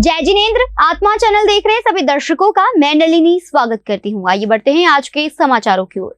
जय जिनेन्द्र। आत्मा चैनल देख रहे सभी दर्शकों का मैं नलिनी स्वागत करती हूँ। आइए बढ़ते हैं आज के समाचारों की ओर।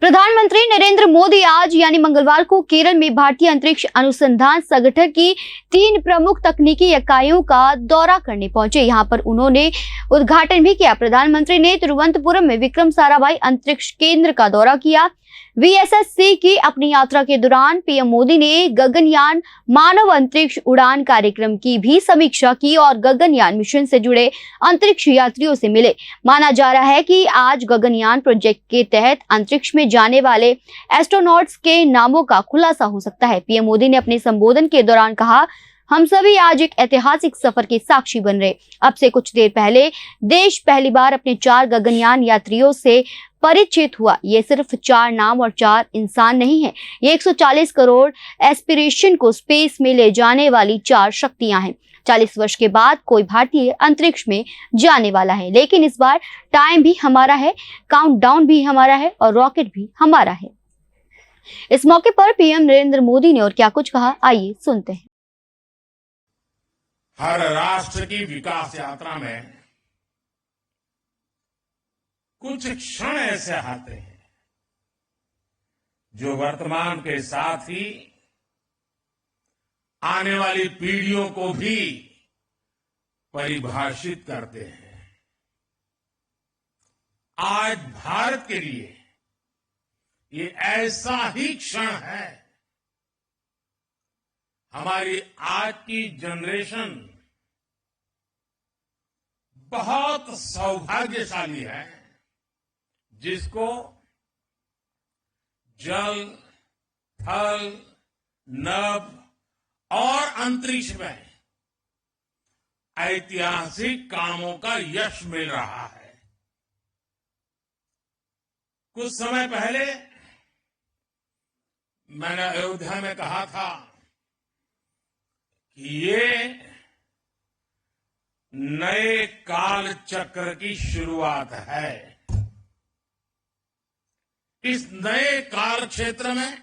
प्रधानमंत्री नरेंद्र मोदी आज यानी मंगलवार को केरल में भारतीय अंतरिक्ष अनुसंधान संगठन की 3 प्रमुख तकनीकी इकाइयों का दौरा करने पहुंचे। यहां पर उन्होंने उद्घाटन भी किया। प्रधानमंत्री ने तिरुवनंतपुरम में विक्रम साराभाई अंतरिक्ष केंद्र का दौरा किया। वीएसएससी की अपनी यात्रा के दौरान पीएम मोदी ने गगनयान मानव अंतरिक्ष उड़ान कार्यक्रम की भी समीक्षा की और गगनयान मिशन से जुड़े अंतरिक्ष यात्रियों से मिले। माना जा रहा है कि आज गगनयान प्रोजेक्ट के तहत अंतरिक्ष में जाने वाले एस्ट्रोनॉट्स के नामों का खुलासा हो सकता है। पीएम मोदी ने अपने संबोधन के दौरान कहा, हम सभी आज एक ऐतिहासिक सफर के साक्षी बन रहे। अब से कुछ देर पहले देश पहली बार अपने 4 गगनयान यात्रियों से परिचित हुआ। ये सिर्फ 4 नाम और 4 इंसान नहीं है, ये 140 करोड़ एस्पिरेशन को स्पेस में ले जाने वाली 4 शक्तियां हैं। 40 वर्ष के बाद कोई भारतीय अंतरिक्ष में जाने वाला है, लेकिन इस बार टाइम भी हमारा है, काउंटडाउन भी हमारा है और रॉकेट भी हमारा है। इस मौके पर पीएम नरेंद्र मोदी ने और क्या कुछ कहा, आइए सुनते हैं। हर राष्ट्र की विकास यात्रा में कुछ क्षण ऐसे आते हैं जो वर्तमान के साथ ही आने वाली पीढ़ियों को भी परिभाषित करते हैं। आज भारत के लिए ये ऐसा ही क्षण है। हमारी आज की जनरेशन बहुत सौभाग्यशाली है, जिसको जल, थल, नभ और अंतरिक्ष में ऐतिहासिक कामों का यश मिल रहा है। कुछ समय पहले मैंने अयोध्या में कहा था कि ये नए काल चक्र की शुरुआत है। इस नए काल क्षेत्र में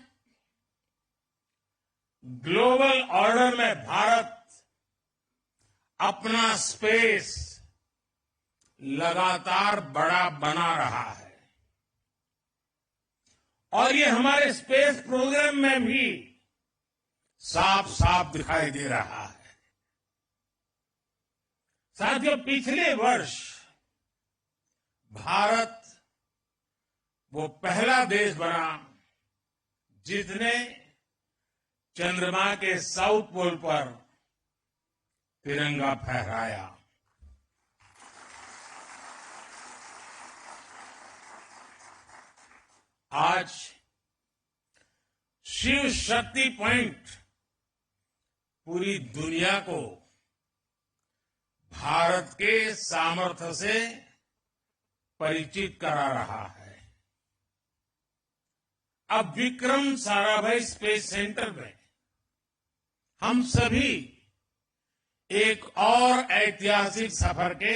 ग्लोबल ऑर्डर में भारत अपना स्पेस लगातार बड़ा बना रहा है और ये हमारे स्पेस प्रोग्राम में भी साफ साफ दिखाई दे रहा है। साथियों, पिछले वर्ष भारत वो पहला देश बना जिसने चंद्रमा के साउथ पोल पर तिरंगा फहराया। आज शिव शक्ति पॉइंट पूरी दुनिया को भारत के सामर्थ्य से परिचित करा रहा है। अब विक्रम साराभाई स्पेस सेंटर में हम सभी एक और ऐतिहासिक सफर के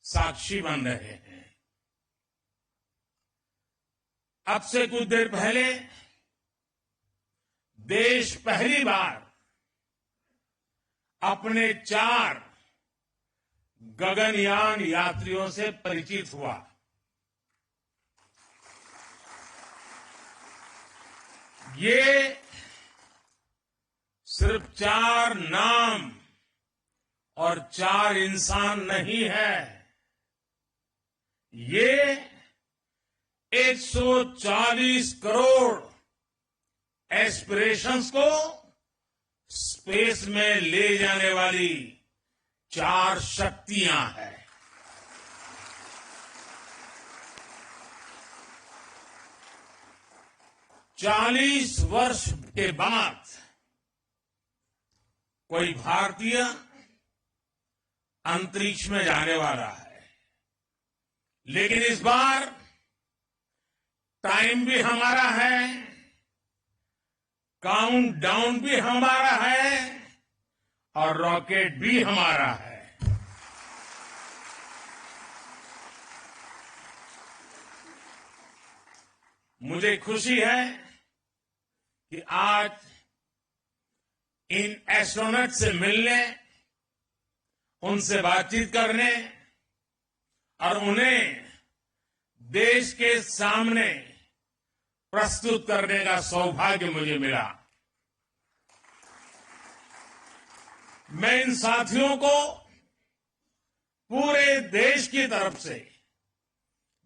साक्षी बन रहे हैं। अब से कुछ देर पहले देश पहली बार अपने 4 गगनयान यात्रियों से परिचित हुआ। ये सिर्फ 4 नाम और 4 इंसान नहीं है, ये 140 करोड़ एस्पिरेशंस को स्पेस में ले जाने वाली 4 शक्तियां हैं। चालीस वर्ष के बाद कोई भारतीय अंतरिक्ष में जाने वाला है, लेकिन इस बार टाइम भी हमारा है, काउंटडाउन भी हमारा है और रॉकेट भी हमारा है। मुझे खुशी है कि आज इन एस्ट्रोनॉट से मिलने उनसे बातचीत करने और उन्हें देश के सामने प्रस्तुत करने का सौभाग्य मुझे मिला। मैं इन साथियों को पूरे देश की तरफ से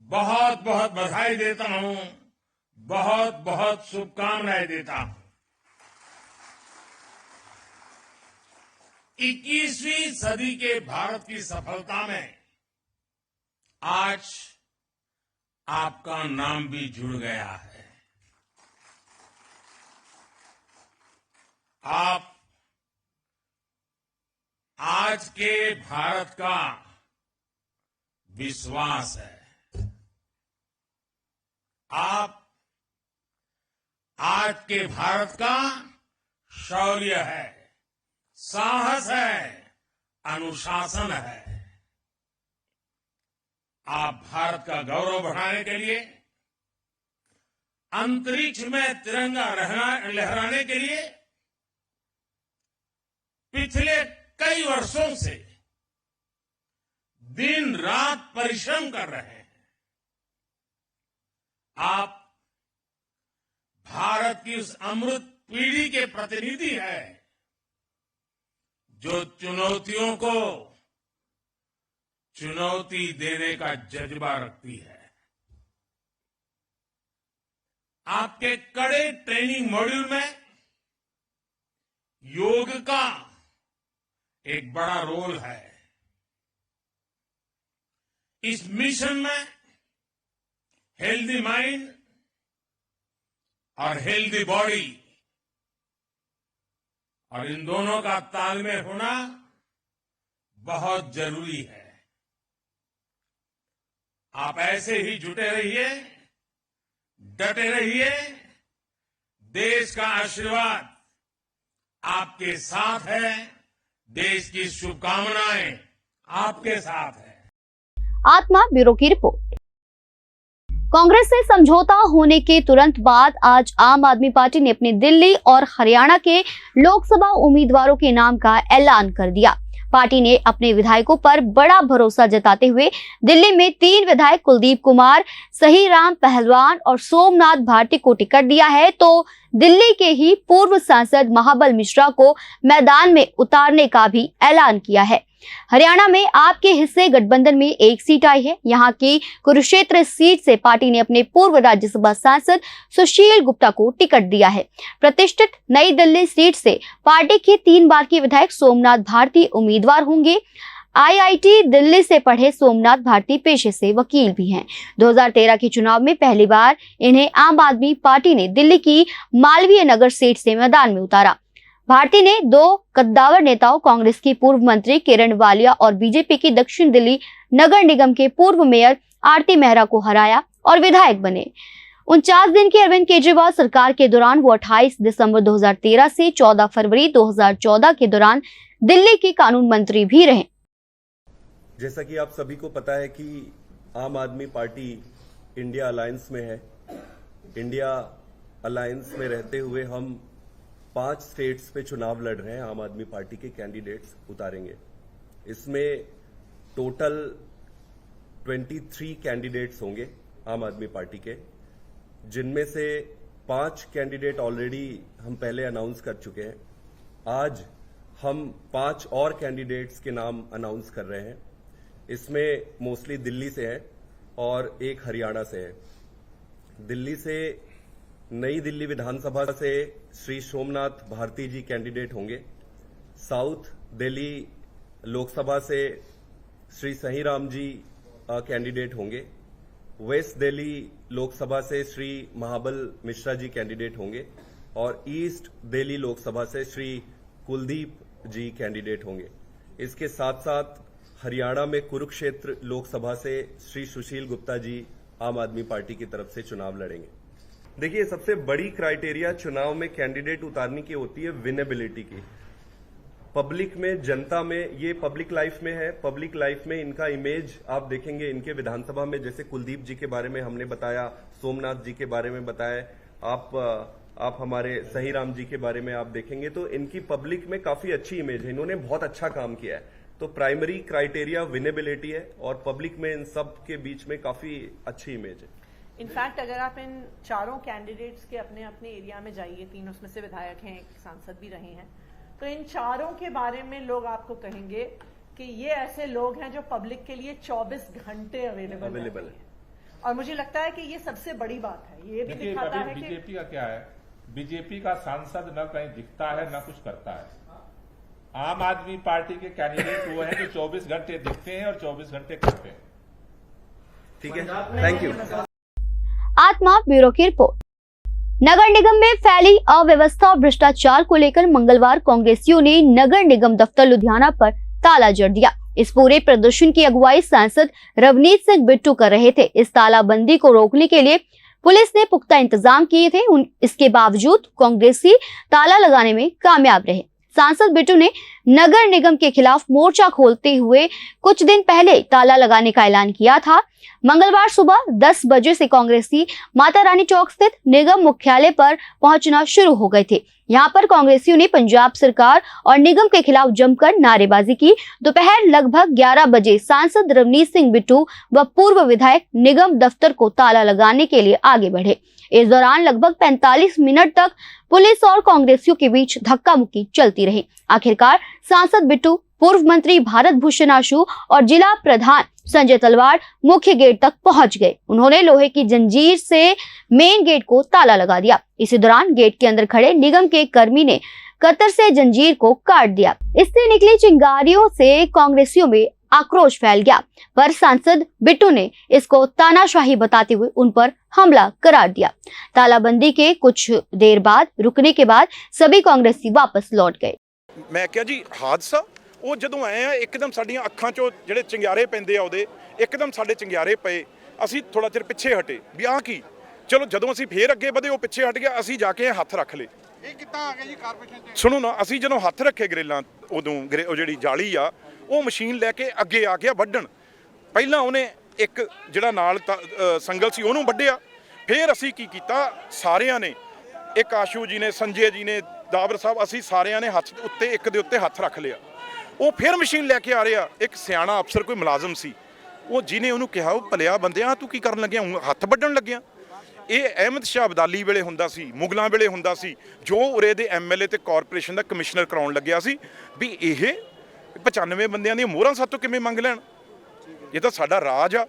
बहुत बहुत बधाई देता हूं, बहुत बहुत शुभकामनाएं देता हूं। 21वीं सदी के भारत की सफलता में आज आपका नाम भी जुड़ गया है। आप आज के भारत का विश्वास है। आप आज के भारत का शौर्य है, साहस है, अनुशासन है। आप भारत का गौरव बढ़ाने के लिए, अंतरिक्ष में तिरंगा लहराने के लिए पिछले कई वर्षों से दिन रात परिश्रम कर रहे हैं। आप भारत की उस अमृत पीढ़ी के प्रतिनिधि हैं जो चुनौतियों को चुनौती देने का जज्बा रखती है। आपके कड़े ट्रेनिंग मॉड्यूल में योग का एक बड़ा रोल है। इस मिशन में हेल्दी माइंड और हेल्दी बॉडी और इन दोनों का तालमेल होना बहुत जरूरी है। आप ऐसे ही जुटे रहिए, डटे रहिए। देश का आशीर्वाद आपके साथ है, देश की शुभकामनाएं आपके साथ है। आत्मा ब्यूरो की रिपोर्ट। कांग्रेस से समझौता होने के तुरंत बाद आज आम आदमी पार्टी ने अपने दिल्ली और हरियाणा के लोकसभा उम्मीदवारों के नाम का ऐलान कर दिया। पार्टी ने अपने विधायकों पर बड़ा भरोसा जताते हुए दिल्ली में 3 विधायक कुलदीप कुमार, सहीराम पहलवान और सोमनाथ भारती को टिकट दिया है, तो दिल्ली के ही पूर्व सांसद महाबल मिश्रा को मैदान में उतारने का भी ऐलान किया है। हरियाणा में आपके हिस्से गठबंधन में 1 सीट आई है। यहाँ की कुरुक्षेत्र सीट से पार्टी ने अपने पूर्व राज्यसभा सांसद सुशील गुप्ता को टिकट दिया है। प्रतिष्ठित नई दिल्ली सीट से पार्टी के 3 बार के विधायक सोमनाथ भारती उम्मीदवार होंगे। आईआईटी दिल्ली से पढ़े सोमनाथ भारती पेशे से वकील भी हैं। 2013 के चुनाव में पहली बार इन्हें आम आदमी पार्टी ने दिल्ली की मालवीय नगर सीट से मैदान में उतारा। भारती ने 2 कद्दावर नेताओं, कांग्रेस की पूर्व मंत्री किरण वालिया और बीजेपी की दक्षिण दिल्ली नगर निगम के पूर्व मेयर आरती मेहरा को हराया और विधायक बने। 49 दिन की अरविंद केजरीवाल सरकार के दौरान वो 28 दिसंबर 2013 से 14 फरवरी 2014 के दौरान दिल्ली के कानून मंत्री भी रहे। जैसा कि आप सभी को पता है कि आम आदमी पार्टी इंडिया अलायंस में है। इंडिया अलायंस में रहते हुए हम 5 स्टेट्स पे चुनाव लड़ रहे हैं। आम आदमी पार्टी के कैंडिडेट्स उतारेंगे। इसमें टोटल 23 कैंडिडेट्स होंगे आम आदमी पार्टी के, जिनमें से 5 कैंडिडेट ऑलरेडी हम पहले अनाउंस कर चुके हैं। आज हम 5 और कैंडिडेट्स के नाम अनाउंस कर रहे हैं। इसमें मोस्टली दिल्ली से है और एक हरियाणा से है। दिल्ली से नई दिल्ली विधानसभा से श्री सोमनाथ भारती जी कैंडिडेट होंगे। साउथ दिल्ली लोकसभा से श्री सहीराम जी कैंडिडेट होंगे। वेस्ट दिल्ली लोकसभा से श्री महाबल मिश्रा जी कैंडिडेट होंगे और ईस्ट दिल्ली लोकसभा से श्री कुलदीप जी कैंडिडेट होंगे। इसके साथ साथ हरियाणा में कुरुक्षेत्र लोकसभा से श्री सुशील गुप्ता जी आम आदमी पार्टी की तरफ से चुनाव लड़ेंगे। देखिए, सबसे बड़ी क्राइटेरिया चुनाव में कैंडिडेट उतारने की होती है विनेबिलिटी की। पब्लिक में, जनता में, ये पब्लिक लाइफ में है। पब्लिक लाइफ में इनका इमेज आप देखेंगे इनके विधानसभा में, जैसे कुलदीप जी के बारे में हमने बताया, सोमनाथ जी के बारे में बताया, आप हमारे सहीराम जी के बारे में आप देखेंगे तो इनकी पब्लिक में काफी अच्छी इमेज है। इन्होंने बहुत अच्छा काम किया है। तो प्राइमरी क्राइटेरिया विनेबिलिटी है और पब्लिक में इन सब के बीच में काफी अच्छी इमेज है। इनफैक्ट अगर आप इन चारों कैंडिडेट्स के अपने अपने एरिया में जाइए, 3 उसमें से विधायक हैं, एक सांसद भी रहे हैं, तो इन चारों के बारे में लोग आपको कहेंगे कि ये ऐसे लोग हैं जो पब्लिक के लिए 24 घंटे अवेलेबल है। और मुझे लगता है कि ये सबसे बड़ी बात है। ये भी दिखाता है कि बीजेपी का क्या है, बीजेपी का सांसद न कहीं दिखता है न कुछ करता है। आम आदमी पार्टी के कैंडिडेट वो हैं जो 24 घंटे दिखते हैं और 24 घंटे करते हैं। ठीक है, थैंक यू। आत्मा ब्यूरो की रिपोर्ट। नगर निगम में फैली अव्यवस्था और भ्रष्टाचार को लेकर मंगलवार कांग्रेसियों ने नगर निगम दफ्तर लुधियाना पर ताला जड़ दिया। इस पूरे प्रदर्शन की अगुवाई सांसद रवनीत सिंह बिट्टू कर रहे थे। इस तालाबंदी को रोकने के लिए पुलिस ने पुख्ता इंतजाम किए थे। इसके बावजूद कांग्रेसी ताला लगाने में कामयाब रहे। सांसद बिट्टू ने नगर निगम के खिलाफ मोर्चा खोलते हुए कुछ दिन पहले ताला लगाने का ऐलान किया था। मंगलवार सुबह 10 बजे से कांग्रेसी माता रानी चौक स्थित निगम मुख्यालय पर पहुंचना शुरू हो गए थे। यहां पर कांग्रेसियों ने पंजाब सरकार और निगम के खिलाफ जमकर नारेबाजी की। दोपहर लगभग 11 बजे सांसद रवनीत सिंह बिट्टू व पूर्व विधायक निगम दफ्तर को ताला लगाने के लिए आगे बढ़े। इस दौरान लगभग 45 मिनट तक पुलिस और कांग्रेसियों के बीच धक्का मुक्की चलती रही। आखिरकार सांसद बिट्टू, पूर्व मंत्री भारत भूषण आशु और जिला प्रधान संजय तलवार मुख्य गेट तक पहुंच गए। उन्होंने लोहे की जंजीर से मेन गेट को ताला लगा दिया। इसी दौरान गेट के अंदर खड़े निगम के कर्मी ने कतर से जंजीर को काट दिया। इससे निकली चिंगारियों से कांग्रेसियों में आक्रोश फैल गया, पर सांसद बिट्टू ने इसको तानाशाही बताते हुए उन पर हमला करार दिया। तालाबंदी के कुछ देर बाद रुकने के बाद सभी कांग्रेसी वापस लौट गए। मैं क्या जी हादसा ਉਹ ਜਦੋਂ ਆਏ ਆ ਇੱਕਦਮ ਸਾਡੀਆਂ ਅੱਖਾਂ 'ਚੋਂ ਜਿਹੜੇ ਚੰਗਿਆਰੇ ਪੈਂਦੇ ਆ ਉਹਦੇ ਇੱਕਦਮ ਸਾਡੇ ਚੰਗਿਆਰੇ ਪਏ। ਅਸੀਂ ਥੋੜਾ ਚਿਰ ਪਿੱਛੇ ਹਟੇ ਵੀ ਆਹ ਕੀ। ਚਲੋ ਜਦੋਂ ਅਸੀਂ ਫੇਰ ਅੱਗੇ ਵਧੇ ਉਹ ਪਿੱਛੇ ਹਟ ਗਿਆ। ਅਸੀਂ ਜਾ ਕੇ ਹੱਥ ਰੱਖ ਲਏ। ਇਹ ਕਿੱਦਾਂ ਆ ਗਿਆ ਜੀ ਕਾਰਪੋਰੇਸ਼ਨ 'ਚ? ਸੁਣੋ ਨਾ, ਅਸੀਂ ਜਦੋਂ ਹੱਥ ਰੱਖੇ ਗਰੇਲਾਂ ਉਦੋਂ ਉਹ ਜਿਹੜੀ ਜਾਲੀ ਆ ਉਹ ਮਸ਼ੀਨ ਲੈ ਕੇ ਅੱਗੇ ਆ ਗਿਆ ਵੱਢਣ। ਪਹਿਲਾਂ ਉਹਨੇ ਇੱਕ ਜਿਹੜਾ ਨਾਲ ਸੰਗਲ ਸੀ ਉਹਨੂੰ ਵੱਢਿਆ। ਫੇਰ ਅਸੀਂ ਕੀ ਕੀਤਾ, ਸਾਰਿਆਂ ਨੇ, ਇੱਕ ਆਸ਼ੂ ਜੀ ਨੇ, ਸੰਜੇ ਜੀ ਨੇ, ਦਾਬਰ ਸਾਹਿਬ, ਅਸੀਂ ਸਾਰਿਆਂ ਨੇ ਹੱਥ ਉੱਤੇ ਇੱਕ ਦੇ ਉੱਤੇ ਹੱਥ ਰੱਖ ਲਿਆ। ਉਹ ਫਿਰ ਮਸ਼ੀਨ ਲੈ ਕੇ ਆ ਰਿਹਾ। ਇੱਕ ਸਿਆਣਾ ਅਫਸਰ ਕੋਈ ਮੁਲਾਜ਼ਮ ਸੀ, ਉਹ ਜਿਹਨੇ ਉਹਨੂੰ ਕਿਹਾ, ਉਹ ਭਲਿਆ ਬੰਦਿਆ ਤੂੰ ਕੀ ਕਰਨ ਲੱਗਿਆ, ਹੱਥ ਵੱਢਣ ਲੱਗਿਆ। ਇਹ ਅਹਿਮਦ ਸ਼ਾਹ ਅਬਦਾਲੀ ਵੇਲੇ ਹੁੰਦਾ ਸੀ, ਮੁਗਲਾਂ ਵੇਲੇ ਹੁੰਦਾ ਸੀ, ਜੋ ਉਰੇ ਦੇ ਐਮਐਲਏ ਤੇ ਕਾਰਪੋਰੇਸ਼ਨ ਦਾ ਕਮਿਸ਼ਨਰ ਕਰਾਉਣ ਲੱਗਿਆ ਸੀ ਵੀ ਇਹ 95 ਬੰਦਿਆਂ ਦੀਆਂ ਮੋਹਰਾਂ ਸਾਤੋਂ ਕਿਵੇਂ ਮੰਗ ਲੈਣ। ਇਹ ਤਾਂ ਸਾਡਾ ਰਾਜ ਆ,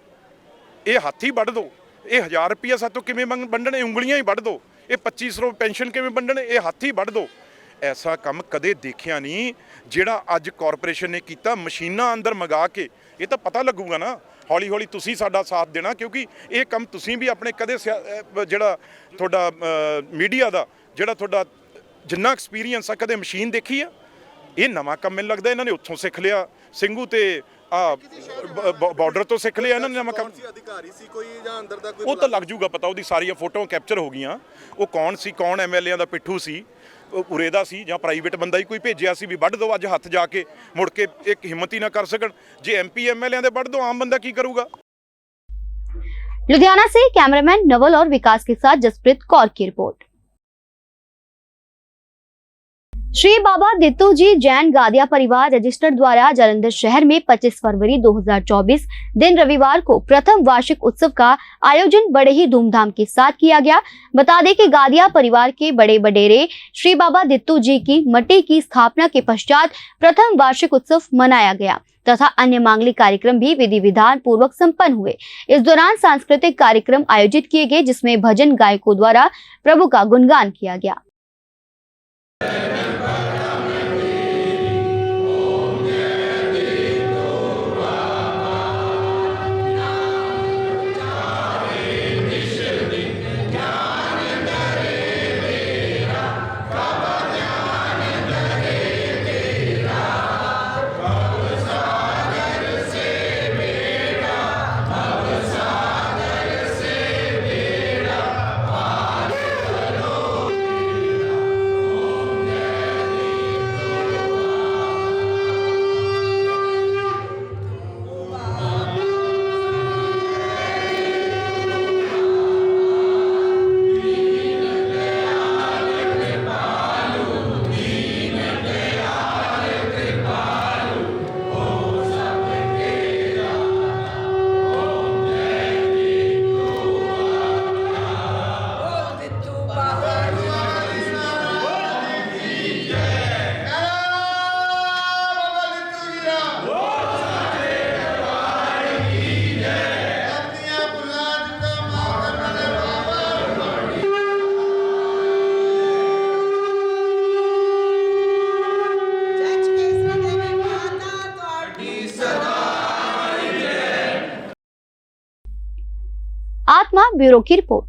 ਇਹ ਹੱਥ ਹੀ ਵੱਢ ਦਿਓ। ਇਹ 1000 ਰੁਪਈਆ ਸਾਤੋਂ ਕਿਵੇਂ ਵੰਡਣ, ਇਹ ਉਂਗਲੀਆਂ ਹੀ ਵੱਢ ਦਿਓ। ਇਹ 2500 ਪੈਨਸ਼ਨ ਕਿਵੇਂ ਵੰਡਣ, ਇਹ ਹੱਥ ਹੀ ਵੱਢ ਦਿਓ। ਐਸਾ ਕੰਮ ਕਦੇ ਦੇਖਿਆ ਨਹੀਂ ਜਿਹੜਾ ਅੱਜ ਕਾਰਪੋਰੇਸ਼ਨ ਨੇ ਕੀਤਾ, ਮਸ਼ੀਨਾਂ ਅੰਦਰ ਮੰਗਾ ਕੇ। ਇਹ ਤਾਂ ਪਤਾ ਲੱਗੂਗਾ ਨਾ ਹੌਲੀ ਹੌਲੀ, ਤੁਸੀਂ ਸਾਡਾ ਸਾਥ ਦੇਣਾ, ਕਿਉਂਕਿ ਇਹ ਕੰਮ ਤੁਸੀਂ ਵੀ ਆਪਣੇ ਕਦੇ ਜਿਹੜਾ ਤੁਹਾਡਾ ਮੀਡੀਆ ਦਾ ਜਿਹੜਾ ਤੁਹਾਡਾ ਜਿੰਨਾ ਐਕਸਪੀਰੀਅੰਸ ਆ, ਕਦੇ ਮਸ਼ੀਨ ਦੇਖੀ ਆ? ਇਹ ਨਵਾਂ ਕੰਮ ਮੈਨੂੰ ਲੱਗਦਾ ਇਹਨਾਂ ਨੇ ਉੱਥੋਂ ਸਿੱਖ ਲਿਆ, ਸਿੰਘੂ ਤੇ ਬਾਰਡਰ ਤੋਂ ਸਿੱਖ ਲਿਆ ਇਹਨਾਂ ਨੇ ਨਵਾਂ ਕੰਮ। ਅਧਿਕਾਰੀ ਸੀ ਕੋਈ ਜਾਂ ਅੰਦਰ ਦਾ ਕੋਈ? ਉਹ ਤਾਂ ਲੱਗ ਜੂਗਾ ਪਤਾ, ਉਹਦੀ ਸਾਰੀਆਂ ਫੋਟੋਆਂ ਕੈਪਚਰ ਹੋ ਗਈਆਂ। ਉਹ ਕੌਣ ਸੀ, ਕੌਣ ਐਮਐਲਏਆਂ ਦਾ ਪਿੱਠੂ ਸੀ, ਉਰੇ ਦਾ ਸੀ ਜਾਂ ਪ੍ਰਾਈਵੇਟ ਬੰਦਾ ਹੀ ਕੋਈ ਭੇਜਿਆ ਸੀ ਵੀ ਵੱਢ ਦਿਓ ਅੱਜ ਹੱਥ ਜਾ ਕੇ, ਮੁੜ ਕੇ ਇੱਕ ਹਿੰਮਤ ਹੀ ਨਾ ਕਰ ਸਕਣ। ਜੇ ਐਮਪੀ ਐਮਐਲਏਆਂ ਦੇ ਵੱਢ ਦਿਓ, ਆਮ ਬੰਦਾ ਕੀ ਕਰੂਗਾ। लुधियाना से कैमरामैन नवल और विकास के साथ जसप्रीत कौर की रिपोर्ट। श्री बाबा दित्तू जी जैन गादिया परिवार रजिस्टर द्वारा जालंधर शहर में 25 फरवरी 2024 दिन रविवार को प्रथम वार्षिक उत्सव का आयोजन बड़े ही धूमधाम के साथ किया गया। बता दें कि गादिया परिवार के बड़े बडेरे श्री बाबा दित्तू जी की मट्टी की स्थापना के पश्चात प्रथम वार्षिक उत्सव मनाया गया तथा अन्य मांगलिक कार्यक्रम भी विधि विधान पूर्वक संपन्न हुए। इस दौरान सांस्कृतिक कार्यक्रम आयोजित किए गए जिसमें भजन गायकों द्वारा प्रभु का गुणगान किया गया। आत्मा ब्यूरो की रिपोर्ट।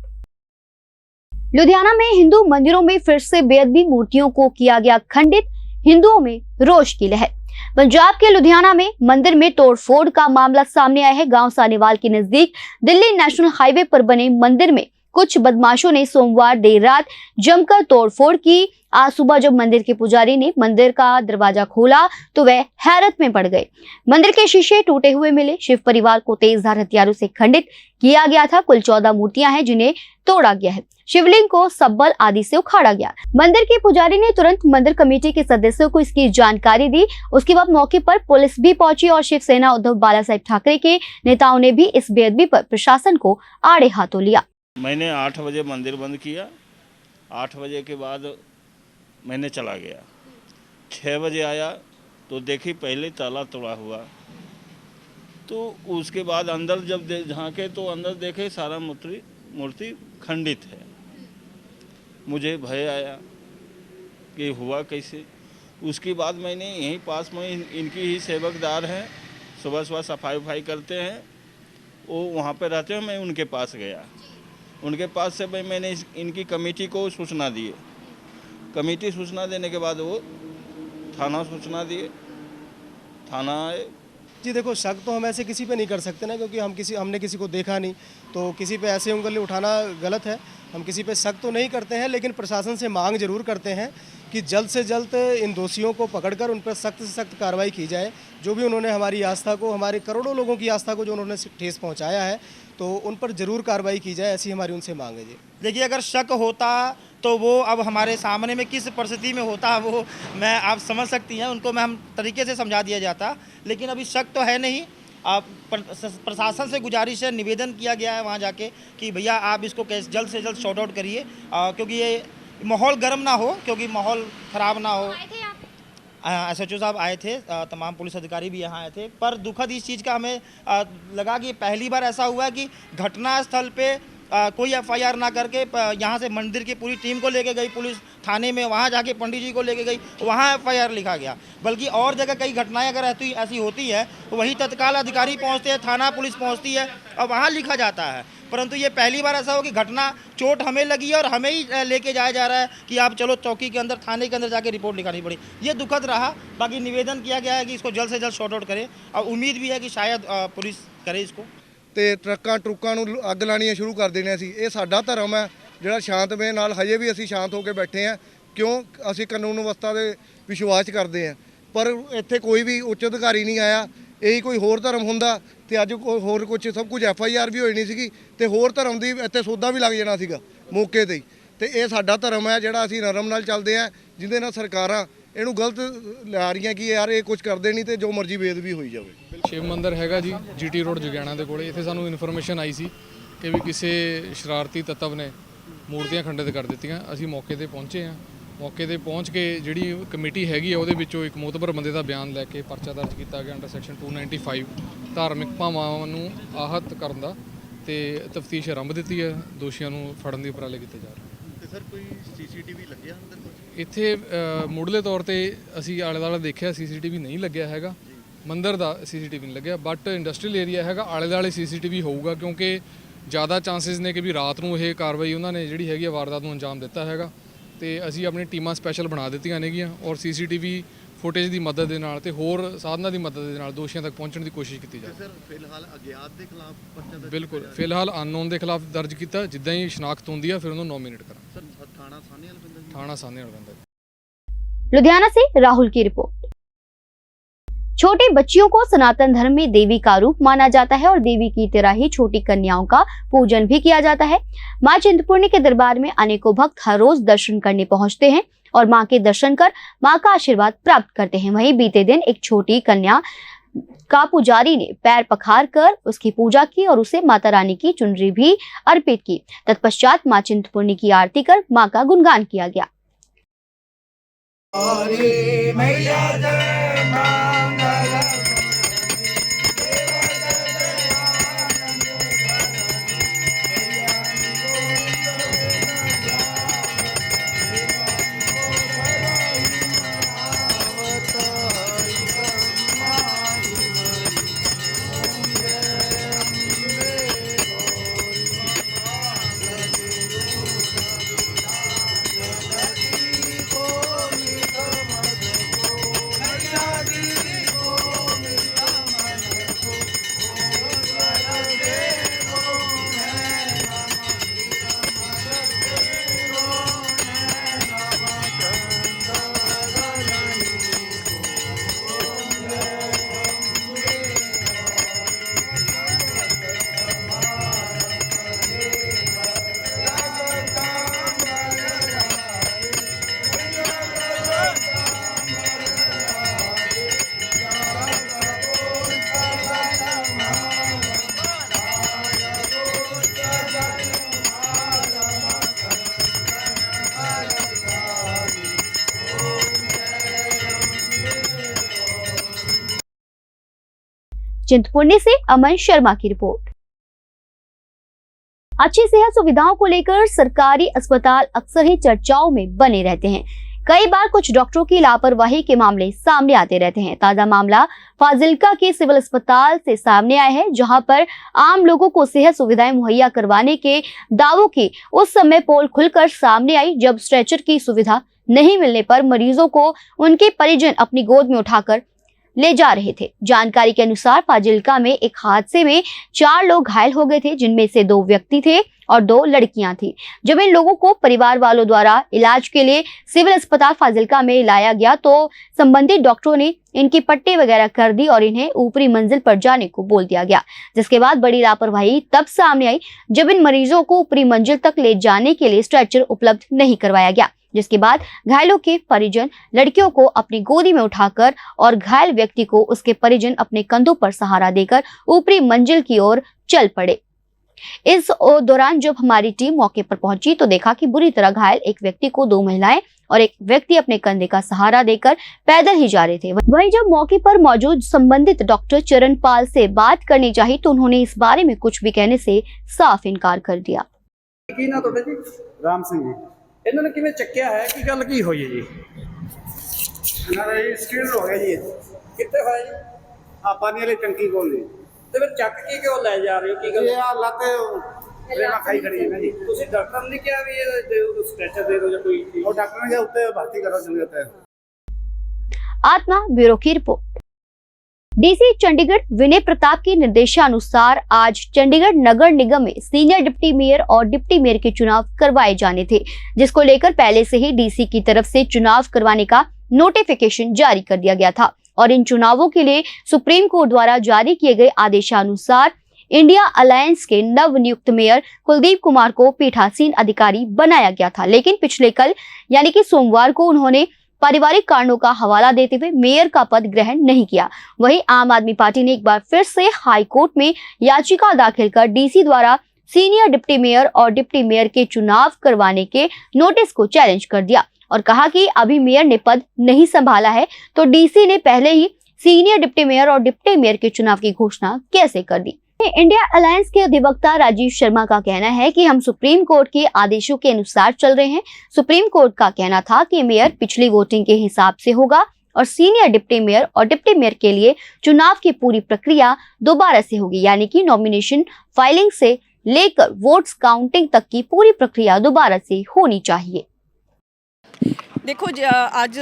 लुधियाना में हिंदू मंदिरों में फिर से बेअदबी, मूर्तियों को किया गया खंडित, हिंदुओं में रोष की लहर। पंजाब के लुधियाना में मंदिर में तोड़फोड़ का मामला सामने आया है। गांव सानेवाल के नजदीक दिल्ली नेशनल हाईवे पर बने मंदिर में कुछ बदमाशों ने सोमवार देर रात जमकर तोड़फोड़ की। आज सुबह जब मंदिर के पुजारी ने मंदिर का दरवाजा खोला तो वह हैरत में पड़ गए। मंदिर के शीशे टूटे हुए मिले। शिव परिवार को तेजधार हथियारों से खंडित किया गया था। कुल 14 मूर्तियां हैं जिन्हें तोड़ा गया है। शिवलिंग को सब्बल आदि से उखाड़ा गया। मंदिर के पुजारी ने तुरंत मंदिर कमेटी के सदस्यों को इसकी जानकारी दी। उसके बाद मौके पर पुलिस भी पहुंची और शिवसेना उद्धव बाला साहेब ठाकरे के नेताओं ने भी इस बेअदबी पर प्रशासन को आड़े हाथों लिया। मैंने 8 बजे मंदिर बंद किया। 8 बजे के बाद मैंने चला गया। 6 बजे आया तो देखी पहले ताला तोड़ा हुआ, तो उसके बाद अंदर जब झांके तो अंदर देखे सारा मूर्ति खंडित है। मुझे भय आया कि हुआ कैसे। उसके बाद मैंने यहीं पास में इनकी ही सेवकदार हैं, सुबह सुबह सफाई करते हैं, वो वहाँ पे रहते हैं। मैं उनके पास गया। उनके पास से भाई मैंने इनकी कमेटी को सूचना दी। कमेटी सूचना देने के बाद वो थाना सूचना दिए, थाना आए। जी देखो, शक तो हम ऐसे किसी पे नहीं कर सकते ना, क्योंकि हमने किसी को देखा नहीं, तो किसी पे ऐसे उंगली उठाना गलत है। हम किसी पे शक तो नहीं करते हैं, लेकिन प्रशासन से मांग जरूर करते हैं कि जल्द से जल्द इन दोषियों को पकड़कर उन पर सख्त से सख्त कार्रवाई की जाए। जो भी उन्होंने हमारी आस्था को, हमारे करोड़ों लोगों की आस्था को जो उन्होंने ठेस पहुंचाया है, तो उन पर ज़रूर कार्रवाई की जाए, ऐसी हमारी उनसे मांग है। जी देखिए, अगर शक होता तो वो अब हमारे सामने में किस परिस्थिति में होता वो मैं आप समझ सकती हैं, उनको मैं हम तरीके से समझा दिया जाता, लेकिन अभी शक तो है नहीं। आप प्रशासन से गुजारिश है, निवेदन किया गया है वहाँ जाके कि भैया आप इसको जल्द से जल्द शॉर्ट आउट करिए, क्योंकि ये माहौल गर्म ना हो, क्योंकि माहौल ख़राब ना हो। SHO साहब आए थे, तमाम पुलिस अधिकारी भी यहाँ आए थे, पर दुखद इस चीज़ का हमें लगा कि पहली बार ऐसा हुआ है कि घटना स्थल पे कोई FIR ना करके यहाँ से मंदिर की पूरी टीम को लेके गई पुलिस थाने में, वहाँ जाके पंडित जी को लेके गई, वहाँ FIR लिखा गया। बल्कि और जगह कई घटनाएं अगर ऐसी होती है तो वही तत्काल अधिकारी पहुँचते हैं, थाना पुलिस पहुँचती है और वहाँ लिखा जाता है। परंतु ये पहली बार ऐसा हो कि घटना चोट हमें लगी है और हमें ही लेके जाया जा रहा है कि आप चलो चौकी के अंदर, थाने के अंदर जाके रिपोर्ट लिखानी पड़ी। ये दुखद रहा। बाकी निवेदन किया गया है कि इसको जल्द से जल्द शॉर्ट आउट करें और उम्मीद भी है कि शायद पुलिस करे इसको। ਤੇ ਟਰੱਕਾਂ ਨੂੰ ਅੱਗ ਲਾਣੀਆਂ ਸ਼ੁਰੂ ਕਰ ਦੇਣੀਆਂ ਸੀ। ਇਹ ਸਾਡਾ ਧਰਮ ਹੈ ਜਿਹੜਾ ਸ਼ਾਂਤਮਈ ਨਾਲ ਹਜੇ ਵੀ ਅਸੀਂ ਸ਼ਾਂਤ ਹੋ ਕੇ ਬੈਠੇ ਹਾਂ, ਕਿਉਂ ਅਸੀਂ ਕਾਨੂੰਨ ਵਿਵਸਥਾ ਦੇ ਵਿਸ਼ਵਾਸ ਕਰਦੇ ਹਾਂ। ਪਰ ਇੱਥੇ ਕੋਈ ਵੀ ਉੱਚ ਅਧਿਕਾਰੀ ਨਹੀਂ ਆਇਆ। ਇਹੀ ਕੋਈ ਹੋਰ ਧਰਮ ਹੁੰਦਾ ਤੇ ਅੱਜ ਕੋਈ ਹੋਰ ਕੁਝ ਸਭ ਕੁਝ FIR ਵੀ ਹੋਈ ਨਹੀਂ ਸੀਗੀ ਤੇ ਹੋਰ ਧਰਮ ਦੀ ਇੱਥੇ ਸੌਦਾ ਵੀ ਲੱਗ ਜਾਣਾ ਸੀਗਾ ਮੌਕੇ ਤੇ ਹੀ। ਤੇ ਇਹ ਸਾਡਾ ਧਰਮ ਹੈ ਜਿਹੜਾ ਅਸੀਂ ਨਰਮ ਨਾਲ ਚੱਲਦੇ ਹਾਂ, ਜਿਹਦੇ ਨਾਲ ਸਰਕਾਰਾਂ ਇਹਨੂੰ ਗਲਤ ਲਿਆ ਰਹੀਆਂ ਕਿ ਯਾਰ ਇਹ ਕੁਝ ਕਰਦੇ ਨਹੀਂ ਤੇ ਜੋ ਮਰਜ਼ੀ ਬੇਅਦਬੀ ਹੋਈ ਜਾਵੇ। शिव मंदिर हैगा जी, GT रोड जुगियाना के कोले। इत्थे सानू इन्फॉर्मेशन आई सी कि भी किसी शरारती तत्व ने मूर्तियां खंडित कर दित्तियां। असीं मौके ते पहुंचे हाँ। मौके ते पहुंच के जिहड़ी कमेटी हैगी उहदे विचों एक मोतबर बंदे दा बयान लैके परचा दर्ज किया गया अंडर सैक्शन 295 धार्मिक भावावां नूं आहत करन दा ते तफ्तीश आरंभ दित्ती है। दोषियां नूं फड़न दे उपराले कीते जा रहे हैं। ਤੇ ਸਰ ਕੋਈ CCTV ਲੱਗਿਆ ਅੰਦਰ? ਇੱਥੇ ਮੁੱਢਲੇ ਤੌਰ ਤੇ ਅਸੀਂ ਆਲੇ ਦੁਆਲੇ ਦੇਖਿਆ, CCTV ਨਹੀਂ ਲੱਗਿਆ ਹੈਗਾ। ਮੰਦਰ ਦਾ CCTV ਨਹੀਂ ਲੱਗਿਆ, ਬਟ ਇੰਡਸਟਰੀਅਲ ਏਰੀਆ ਹੈਗਾ, ਆਲੇ ਦੁਆਲੇ CCTV ਹੋਊਗਾ, ਕਿਉਂਕਿ ਜ਼ਿਆਦਾ ਚਾਂਸਸ ਨੇ ਕਿ ਵੀ ਰਾਤ ਨੂੰ ਇਹ ਕਾਰਵਾਈ ਉਹਨਾਂ ਨੇ ਜਿਹੜੀ ਹੈਗੀ ਆ ਵਾਰਦਾਤ ਨੂੰ ਅੰਜਾਮ ਦਿੱਤਾ ਹੈਗਾ। ਤੇ ਅਸੀਂ ਆਪਣੀ ਟੀਮਾਂ ਸਪੈਸ਼ਲ ਬਣਾ ਦਿੱਤੀਆਂ ਨੇਗੀਆਂ ਔਰ CCTV ਫੁਟੇਜ ਦੀ ਮਦਦ ਦੇ ਨਾਲ ਤੇ ਹੋਰ ਸਾਧਨਾਂ ਦੀ ਮਦਦ ਦੇ ਨਾਲ ਦੋਸ਼ੀਆਂ ਤੱਕ ਪਹੁੰਚਣ ਦੀ ਕੋਸ਼ਿਸ਼ ਕੀਤੀ ਜਾਵੇ। ਸਰ ਫਿਲਹਾਲ ਅਗਿਆਤ ਦੇ ਖਿਲਾਫ ਪਰਚਾ ਦਰਜ? ਬਿਲਕੁਲ, ਫਿਲਹਾਲ ਅਨਨੋਨ ਦੇ ਖਿਲਾਫ ਦਰਜ ਕੀਤਾ। ਜਿੱਦਾਂ ਹੀ ਸ਼ਨਾਖਤ ਹੁੰਦੀ ਆ ਫਿਰ ਉਹਨੂੰ ਨੋਮੀਨੇਟ ਕਰਾਂ। ਸਰ ਥਾਣਾ ਸਾਹਨੇਵਾਲ ਪੈਂਦਾ ਜੀ? ਥਾਣਾ ਸਾਹਨੇਵਾਲ ਪੈਂਦਾ। लुधियाना से राहुल की रिपोर्ट। छोटी बच्चियों को सनातन धर्म में देवी का रूप माना जाता है और देवी की तरह ही छोटी कन्याओं का पूजन भी किया जाता है। मां चिंतपूर्णी के दरबार में अनेकों भक्त हर रोज दर्शन करने पहुंचते हैं और मां के दर्शन कर मां का आशीर्वाद प्राप्त करते हैं। वहीं बीते दिन एक छोटी कन्या का पुजारी ने पैर पखार कर उसकी पूजा की और उसे माता रानी की चुनरी भी अर्पित की। तत्पश्चात मां चिंतपूर्णी की आरती कर मां का गुणगान किया गया। मैया जय मंगल चिंतपूर्णी से अमन शर्मा की रिपोर्ट। अच्छी सेहत सुविधाओं को लेकर सरकारी अस्पताल अक्सर ही चर्चाओं में बने रहते हैं। कई बार कुछ डॉक्टरों की लापरवाही के मामले सामने आते रहते हैं। ताजा मामला फाजिल्का के सिविल अस्पताल से सामने आया है, जहां पर आम लोगों को सेहत सुविधाएं मुहैया करवाने के दावों की उस समय पोल खुलकर सामने आई, जब स्ट्रेचर की सुविधा नहीं मिलने पर मरीजों को उनके परिजन अपनी गोद में उठाकर ले जा रहे थे। जानकारी के अनुसार फाजिल्का में एक हादसे में 4 लोग घायल हो गए थे, जिनमें से 2 व्यक्ति थे और 2 लड़कियां थी। जब इन लोगों को परिवार वालों द्वारा इलाज के लिए सिविल अस्पताल फाजिल्का में लाया गया तो संबंधित डॉक्टरों ने इनकी पट्टी वगैरह कर दी और इन्हें ऊपरी मंजिल पर जाने को बोल दिया गया, जिसके बाद बड़ी लापरवाही तब सामने आई जब इन मरीजों को ऊपरी मंजिल तक ले जाने के लिए स्ट्रेचर उपलब्ध नहीं करवाया गया, जिसके बाद घायलों के परिजन लड़कियों को अपनी गोदी में उठाकर और घायल व्यक्ति को उसके परिजन अपने कंधों पर सहारा देकर ऊपरी मंजिल की ओर चल पड़े। इस दौरान जब हमारी टीम मौके पर पहुंची तो देखा कि बुरी तरह घायल एक व्यक्ति को 2 महिलाएं और एक व्यक्ति अपने कंधे का सहारा देकर पैदल ही जा रहे थे। वहीं जब मौके पर मौजूद संबंधित डॉक्टर चरणपाल से बात करनी चाहिए तो उन्होंने इस बारे में कुछ भी कहने से साफ इनकार कर दिया। राम सिंह जी, ਇਹਨਾਂ ਨੇ ਕਿਵੇਂ ਚੱਕਿਆ ਹੈ, ਕੀ ਗੱਲ ਕੀ ਹੋਈ ਹੈ ਜੀ? ਇਹਨਾਂ ਦਾ ਜੀ ਸਕਿਲ ਹੋ ਗਿਆ ਜੀ। ਕਿੱਥੇ ਹੋਇਆ ਜੀ? ਆ ਪਾਣੀ ਵਾਲੀ ਟੰਕੀ ਕੋਲ ਜੀ। ਤੇ ਫਿਰ ਚੱਕ ਕੇ ਕਿਉਂ ਲੈ ਜਾ ਰਹੇ ਹੋ, ਕੀ ਗੱਲ? ਇਹ ਆ ਲੱਤ ਰੇਵਾ ਖਾਈ ਖੜੀ ਹੈ ਨਾ ਜੀ। ਤੁਸੀਂ ਡਾਕਟਰ ਨੇ ਕਿਹਾ ਵੀ ਇਹ ਸਟ੍ਰੈਚਰ ਦੇ ਦਿਓ ਜਾਂ ਕੋਈ? ਉਹ ਡਾਕਟਰ ਨੇ ਕਿਹਾ ਉੱਤੇ ਭਰਤੀ ਕਰੋ ਜਲਦੀ ਉੱਤੇ। आत्मा ब्यूरो की रिपोर्ट। डीसी चंडीगढ़ विनय प्रताप के निर्देशानुसार आज चंडीगढ़ नगर निगम में सीनियर डिप्टी मेयर और डिप्टी मेयर के चुनाव करवाए जाने थे, जिसको लेकर पहले से ही डीसी की तरफ से चुनाव करवाने का नोटिफिकेशन जारी कर दिया गया था और इन चुनावों के लिए सुप्रीम कोर्ट द्वारा जारी किए गए आदेशानुसार इंडिया अलायंस के नव नियुक्त मेयर कुलदीप कुमार को पीठासीन अधिकारी बनाया गया था, लेकिन पिछले कल यानी कि सोमवार को उन्होंने पारिवारिक कारणों का हवाला देते हुए मेयर का पद ग्रहण नहीं किया। वहीं आम आदमी पार्टी ने एक बार फिर से हाई कोर्ट में याचिका दाखिल कर डीसी द्वारा सीनियर डिप्टी मेयर और डिप्टी मेयर के चुनाव करवाने के नोटिस को चैलेंज कर दिया और कहा कि अभी मेयर ने पद नहीं संभाला है तो डीसी ने पहले ही सीनियर डिप्टी मेयर और डिप्टी मेयर के चुनाव की घोषणा कैसे कर दी। इंडिया अलायंस के अधिवक्ता राजीव शर्मा का कहना है कि हम सुप्रीम कोर्ट के आदेशों के अनुसार चल रहे हैं। सुप्रीम कोर्ट का कहना था कि मेयर पिछली वोटिंग के हिसाब से होगा और सीनियर डिप्टी मेयर और डिप्टी मेयर के लिए चुनाव की पूरी प्रक्रिया दोबारा से होगी, यानी कि नॉमिनेशन फाइलिंग से लेकर वोट्स काउंटिंग तक की पूरी प्रक्रिया दोबारा से होनी चाहिए। देखो ਅੱਜ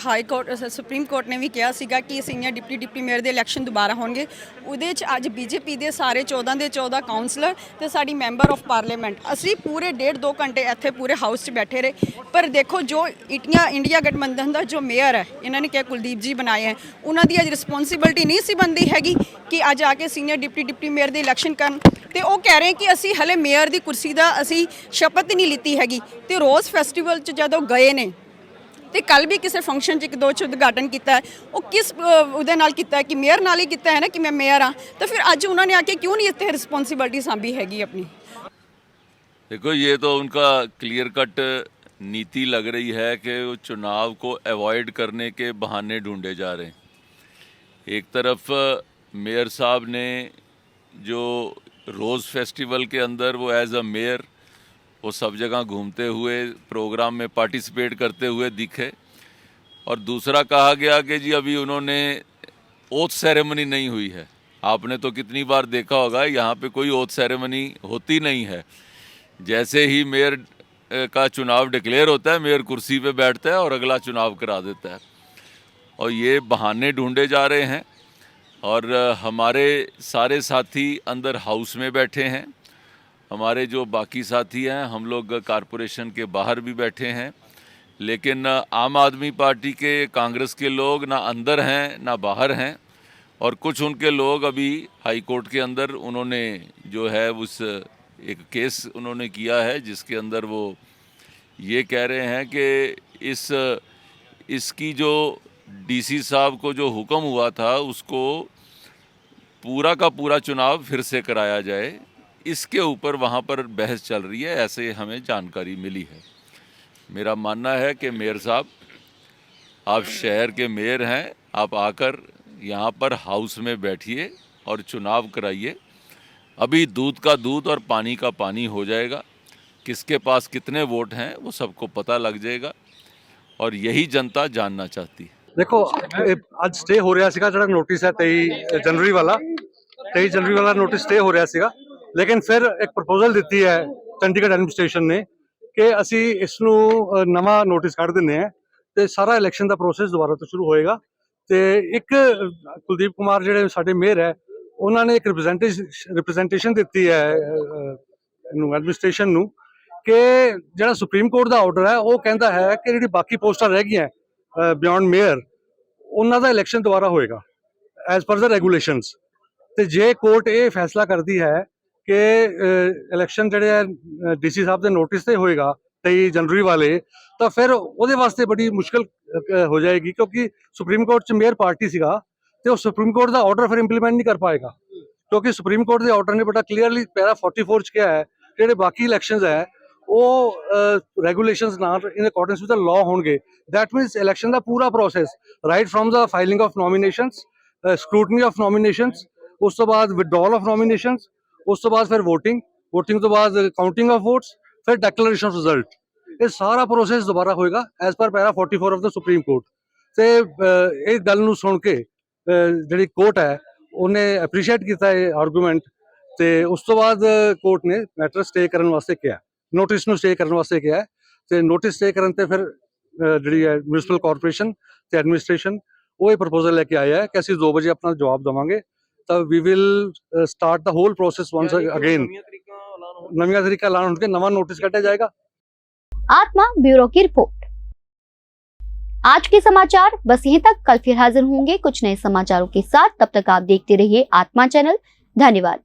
ਹਾਈ ਕੋਰਟ ਸੁਪਰੀਮ ਕੋਰਟ ਨੇ ਵੀ ਕਿਹਾ ਸੀਗਾ ਕਿ ਸੀਨੀਅਰ ਡਿਪਟੀ ਮੇਅਰ ਦੇ ਇਲੈਕਸ਼ਨ ਦੁਬਾਰਾ ਹੋਣਗੇ। ਉਹਦੇ 'ਚ ਅੱਜ ਬੀਜੇਪੀ ਦੇ ਸਾਰੇ 14 ਦੇ 14 ਕਾਉਂਸਲਰ ਤੇ ਸਾਡੀ ਮੈਂਬਰ ਆਫ ਪਾਰਲੀਮੈਂਟ ਅਸੀਂ ਪੂਰੇ 1.5-2 ਘੰਟੇ ਇੱਥੇ ਪੂਰੇ ਹਾਊਸ 'ਚ ਬੈਠੇ ਰਹੇ। ਪਰ ਦੇਖੋ ਜੋ ਇੰਡੀਆ ਗਠਬੰਧਨ ਦਾ ਜੋ ਮੇਅਰ ਹੈ, ਇਹਨਾਂ ਨੇ ਕਿਹਾ ਕੁਲਦੀਪ ਜੀ ਬਣਾਏ ਹੈ, ਉਹਨਾਂ ਦੀ ਅੱਜ ਰਿਸਪੌਂਸਿਬਿਲਟੀ ਨਹੀਂ ਸੀ ਬਣਦੀ ਹੈਗੀ ਕਿ ਅੱਜ ਆ ਕੇ ਸੀਨੀਅਰ ਡਿਪਟੀ ਮੇਅਰ ਦੇ ਇਲੈਕਸ਼ਨ ਕਰਨ। ਤੇ ਉਹ ਕਹਿ ਰਹੇ ਕਿ ਅਸੀਂ ਹਲੇ ਮੇਅਰ ਦੀ ਕੁਰਸੀ ਦਾ ਅਸੀਂ ਸ਼ਪਥ ਨਹੀਂ ਲਿੱਤੀ ਹੈਗੀ। ਤੇ ਰੋਜ਼ ਫੈਸਟੀਵਲ 'ਚ ਜਦੋਂ ਗਏ ਨੇ ਤੇ ਕੱਲ ਵੀ ਕਿਸੇ ਫੰਕਸ਼ਨ 'ਚ 1-2 ਚ ਉਦਘਾਟਨ ਕੀਤਾ ਹੈ, ਉਹ ਕਿਸ ਉਹਦੇ ਨਾਲ ਕੀਤਾ ਹੈ ਕਿ ਮੇਅਰ ਨਾਲ ਹੀ ਕੀਤਾ ਹੈ ਨਾ ਕਿ ਮੈਂ ਮੇਅਰ ਹਾਂ। ਤਾਂ ਫਿਰ ਅੱਜ ਉਹਨਾਂ ਨੇ ਆ ਕੇ ਕਿਉਂ नहीं ਇੱਥੇ ਰਿਸਪੌਂਸਿਬਿਲਟੀ ਸਾਂਭੀ ਹੈਗੀ अपनी। देखो ये तो उनका क्लियर कट नीति लग रही है कि वो चुनाव को अवॉइड करने के बहाने ढूंढे जा रहे हैं। एक तरफ मेयर साहब ने जो रोज़ फेस्टिवल के अंदर वो एज अ मेयर वो सब जगह घूमते हुए प्रोग्राम में पार्टिसिपेट करते हुए दिखे, और दूसरा कहा गया कि जी अभी उन्होंने ओथ सेरेमनी नहीं हुई है। आपने तो कितनी बार देखा होगा यहाँ पे कोई ओथ सेरेमनी होती नहीं है। जैसे ही मेयर का चुनाव डिक्लेयर होता है, मेयर कुर्सी पे बैठता है और अगला चुनाव करा देता है, और ये बहाने ढूंढे जा रहे हैं। और हमारे सारे साथी अंदर हाउस में बैठे हैं, हमारे जो बाकी साथी हैं हम लोग कारपोरेशन के बाहर भी बैठे हैं, लेकिन आम आदमी पार्टी के कांग्रेस के लोग ना अंदर हैं ना बाहर हैं, और कुछ उनके लोग अभी हाई कोर्ट के अंदर उन्होंने जो है उस एक केस उन्होंने किया है जिसके अंदर वो ये कह रहे हैं कि इसकी जो डीसी साहब को जो हुक्म हुआ था उसको पूरा का पूरा चुनाव फिर से कराया जाए, इसके ऊपर वहाँ पर बहस चल रही है, ऐसे हमें जानकारी मिली है। मेरा मानना है कि मेयर साहब, आप शहर के मेयर हैं, आप आकर यहाँ पर हाउस में बैठिए, और चुनाव कराइए। अभी दूध का दूध और पानी का पानी हो जाएगा। किसके पास कितने वोट हैं वो सबको पता लग जाएगा और यही जनता जानना चाहती है। देखो ਅੱਜ ਸਟੇ ਹੋ ਰਿਹਾ ਸੀਗਾ, ਜਿਹੜਾ ਨੋਟਿਸ ਹੈ 23 ਜਨਵਰੀ ਵਾਲਾ ਨੋਟਿਸ ਸਟੇ ਹੋ ਰਿਹਾ ਸੀਗਾ, ਲੇਕਿਨ ਫਿਰ ਇੱਕ ਪ੍ਰਪੋਜ਼ਲ ਦਿੱਤੀ ਹੈ ਚੰਡੀਗੜ੍ਹ ਐਡਮਿਨਿਸਟ੍ਰੇਸ਼ਨ ਨੇ ਕਿ ਅਸੀਂ ਇਸ ਨੂੰ ਨਵਾਂ ਨੋਟਿਸ ਕੱਢ ਦਿੰਦੇ ਹਾਂ ਤੇ ਸਾਰਾ ਇਲੈਕਸ਼ਨ ਦਾ ਪ੍ਰੋਸੈਸ ਦੁਬਾਰਾ ਤੋਂ ਸ਼ੁਰੂ ਹੋਏਗਾ। ਤੇ ਇੱਕ ਕੁਲਦੀਪ ਕੁਮਾਰ ਜਿਹੜੇ ਸਾਡੇ ਮੇਅਰ ਹੈ ਉਹਨਾਂ ਨੇ ਇੱਕ ਰਿਪਰੈਜ਼ੈਂਟੇਸ਼ਨ ਦਿੱਤੀ ਹੈ ਇਹਨੂੰ ਐਡਮਿਨਿਸਟ੍ਰੇਸ਼ਨ ਨੂੰ ਕਿ ਜਿਹੜਾ ਸੁਪਰੀਮ ਕੋਰਟ ਦਾ ਆਰਡਰ ਹੈ ਉਹ ਕਹਿੰਦਾ ਹੈ ਕਿ ਜਿਹੜੀ ਬਾਕੀ ਪੋਸਟਾਂ ਰਹਿ ਗਈਆਂ ਬਿਯੋਂਡ ਮੇਅਰ ਉਹਨਾਂ ਦਾ ਇਲੈਕਸ਼ਨ ਦੁਬਾਰਾ ਹੋਏਗਾ ਐਜ਼ ਪਰ ਦਾ ਰੈਗੂਲੇਸ਼ਨਸ। ਤੇ ਜੇ ਕੋਰਟ ਇਹ ਫੈਸਲਾ ਕਰਦੀ ਹੈ ਕਿ ਇਲੈਕਸ਼ਨ ਜਿਹੜੇ ਹੈ ਡੀਸੀ ਸਾਹਿਬ ਦੇ ਨੋਟਿਸ ਤੇ ਹੋਏਗਾ 23 ਜਨਵਰੀ ਵਾਲੇ, ਤਾਂ ਫਿਰ ਉਹਦੇ ਵਾਸਤੇ ਬੜੀ ਮੁਸ਼ਕਲ ਹੋ ਜਾਏਗੀ ਕਿਉਂਕਿ ਸੁਪਰੀਮ ਕੋਰਟ 'ਚ ਮੇਅਰ ਪਾਰਟੀ ਸੀਗਾ ਤੇ ਉਹ ਸੁਪਰੀਮ ਕੋਰਟ ਦਾ ਆਰਡਰ ਫਿਰ ਇੰਪਲੀਮੈਂਟ ਨਹੀਂ ਕਰ ਪਾਏਗਾ ਕਿਉਂਕਿ ਸੁਪਰੀਮ ਕੋਰਟ ਦੇ ਆਰਡਰ ਨੇ ਬੜਾ ਕਲੀਅਰਲੀ ਪੈਰਾ 44 'ਚ ਕਿਹਾ ਹੈ ਜਿਹੜੇ ਬਾਕੀ ਇਲੈਕਸ਼ਨਸ ਹੈ ਉਹ ਰੈਗੂਲੇਸ਼ਨਸ ਨਾਲ ਇਨ ਅਕੋਰਡੈਂਸ ਵਿਦ ਦ ਲਾਅ ਹੋਣਗੇ। ਦੈਟ ਮੀਨਸ ਇਲੈਕਸ਼ਨ ਦਾ ਪੂਰਾ process right from the filing of nominations, scrutiny of nominations, ਉਸ ਤੋਂ ਬਾਅਦ ਵਿਡਰੋਲ ਆਫ ਨੋਮੀਨੇਸ਼ਨਸ, ਉਸ ਤੋਂ ਬਾਅਦ ਫਿਰ ਵੋਟਿੰਗ ਤੋਂ ਬਾਅਦ ਕਾਊਂਟਿੰਗ ਆਫ ਵੋਟਸ, ਫਿਰ ਡੈਕਲੇਰੇਸ਼ਨ ਆਫ ਰਿਜ਼ਲਟ। ਇਹ ਸਾਰਾ ਪ੍ਰੋਸੈਸ ਦੁਬਾਰਾ ਹੋਏਗਾ as per para 44 of the supreme court. ਤੇ ਇਹ ਗੱਲ ਨੂੰ ਸੁਣ ਕੇ ਜਿਹੜੀ ਕੋਰਟ ਹੈ ਉਹਨੇ ਐਪਰੀਸ਼ੀਏਟ ਕੀਤਾ ਇਹ ਆਰਗੂਮੈਂਟ ਤੇ ਉਸ ਤੋਂ ਬਾਅਦ ਕੋਰਟ ਨੇ ਮੈਟਰ ਸਟੇ ਕਰਨ ਵਾਸਤੇ ਕਿਹਾ, ਨੋਟਿਸ ਨੂੰ ਸਟੇ ਕਰਨ ਵਾਸਤੇ ਕਿਹਾ ਤੇ ਨੋਟਿਸ ਸਟੇ ਕਰਨ ਤੇ ਫਿਰ ਜਿਹੜੀ ਹੈ ਮਿਊਨਿਸਪਲ ਕਾਰਪੋਰੇਸ਼ਨ ਤੇ ਐਡਮਿਨਿਸਟ੍ਰੇਸ਼ਨ ਉਹ ਇਹ ਪ੍ਰਪੋਜ਼ਲ ਲੈ ਕੇ ਆਇਆ ਹੈ ਕਿ ਅਸੀਂ 2 ਵਜੇ ਆਪਣਾ ਜਵਾਬ ਦੇਵਾਂਗੇ ਤਾਂ we will start the whole process once again. ਨਵੀਆਂ ਤਰੀਕਾ ਐਲਾਨ ਹੋਣਗੇ, ਨਵਾਂ नोटिस ਕੱਢਿਆ जाएगा। आत्मा ब्यूरो की रिपोर्ट। आज के समाचार बस यहीं तक। कल फिर हाजिर होंगे कुछ नए समाचारों के साथ। तब तक आप देखते रहिए आत्मा चैनल। धन्यवाद।